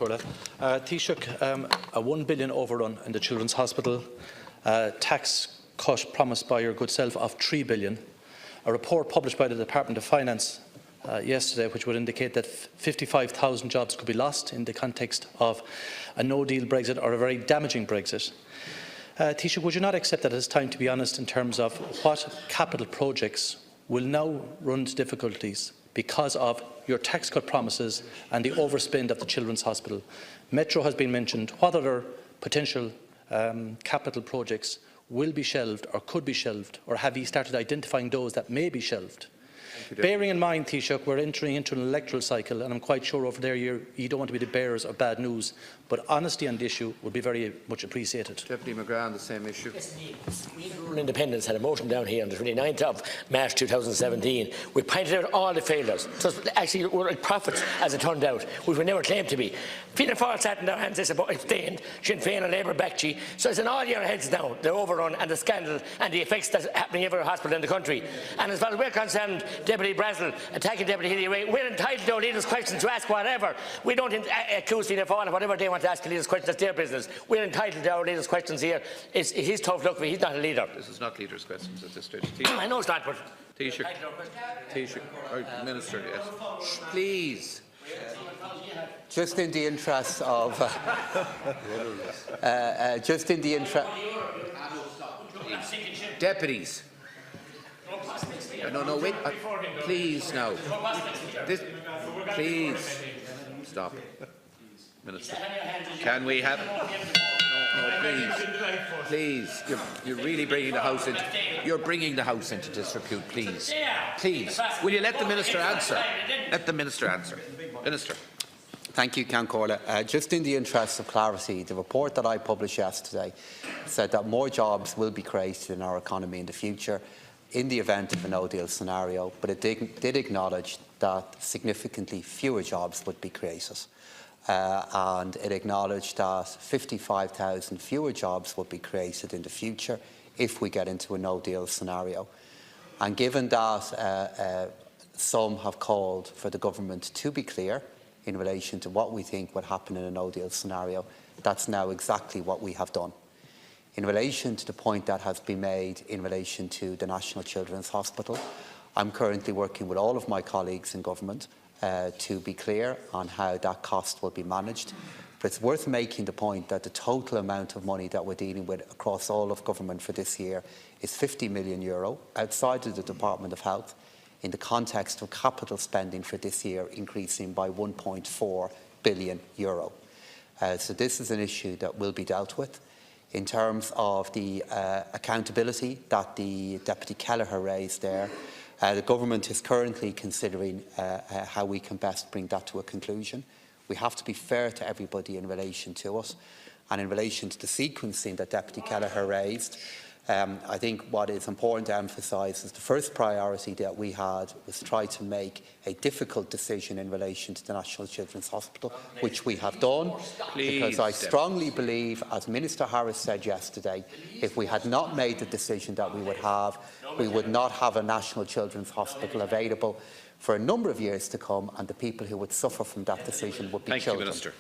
Corla. Taoiseach, a 1 billion overrun in the Children's Hospital, tax cut promised by your good self of 3 billion, a report published by the Department of Finance yesterday which would indicate that 55,000 jobs could be lost in the context of a no-deal Brexit or a very damaging Brexit. Taoiseach, would you not accept that it is time to be honest in terms of what capital projects will now run into difficulties because of your tax cut promises and the overspend of the Children's Hospital? Metro has been mentioned. What other potential capital projects will be shelved or could be shelved, or have you started identifying those that may be shelved? Bearing in mind, Taoiseach, we're entering into an electoral cycle, and I'm quite sure over there you don't want to be the bearers of bad news, but honesty on the issue would be very much appreciated. Deputy McGrath on the same issue. Yes, we, Rural Independents, had a motion down here on the 29th of March 2017. We pointed out all the failures. So actually, we're like prophets, as it turned out, which we never claimed to be. Fianna Fáil sat in their hands, they abstained, Sinn Féin and Labour backed you. So it's in all your heads now, the overrun and the scandal and the effects that's happening in every hospital in the country. And as far as we're concerned, Deputy Brazel attacking Deputy Healy, we're entitled to our leaders' questions to ask whatever. We don't accuse Fianna Fáil of whatever they want to ask the leaders' questions, that's their business. We're entitled to our leaders' questions here. It's his tough luck, but he's not a leader. This is not leaders' questions at this stage. I know it's not, but... Taoiseach, Minister, yes. Please. Just in the interest of... just in the interest... Deputies. No, wait. Please, now. Please. Stop. Minister. Can we have... No, please. You're really bringing the House into... You're bringing the House into disrepute, please. Please. Will you let the Minister answer? Let the Minister answer. Minister. Thank you, Count Corla. Just in the interest of clarity, the report that I published yesterday said that more jobs will be created in our economy in the future in the event of a no-deal scenario, but it did acknowledge that significantly fewer jobs would be created. And it acknowledged that 55,000 fewer jobs would be created in the future if we get into a no-deal scenario. And given that some have called for the government to be clear in relation to what we think would happen in a no-deal scenario, that's now exactly what we have done. In relation to the point that has been made in relation to the National Children's Hospital, I'm currently working with all of my colleagues in government to be clear on how that cost will be managed. But it's worth making the point that the total amount of money that we're dealing with across all of government for this year is €50 million outside of the Department of Health, in the context of capital spending for this year increasing by €1.4 billion. So this is an issue that will be dealt with. In terms of the accountability that the Deputy Kelleher raised there, the government is currently considering how we can best bring that to a conclusion. We have to be fair to everybody in relation to it. And in relation to the sequencing that Deputy Kelleher raised, I think what is important to emphasise is the first priority that we had was to try to make a difficult decision in relation to the National Children's Hospital, which we have done, because I strongly believe, as Minister Harris said yesterday, if we had not made the decision that we would not have a National Children's Hospital available for a number of years to come, and the people who would suffer from that decision would be children. Thank you, Minister.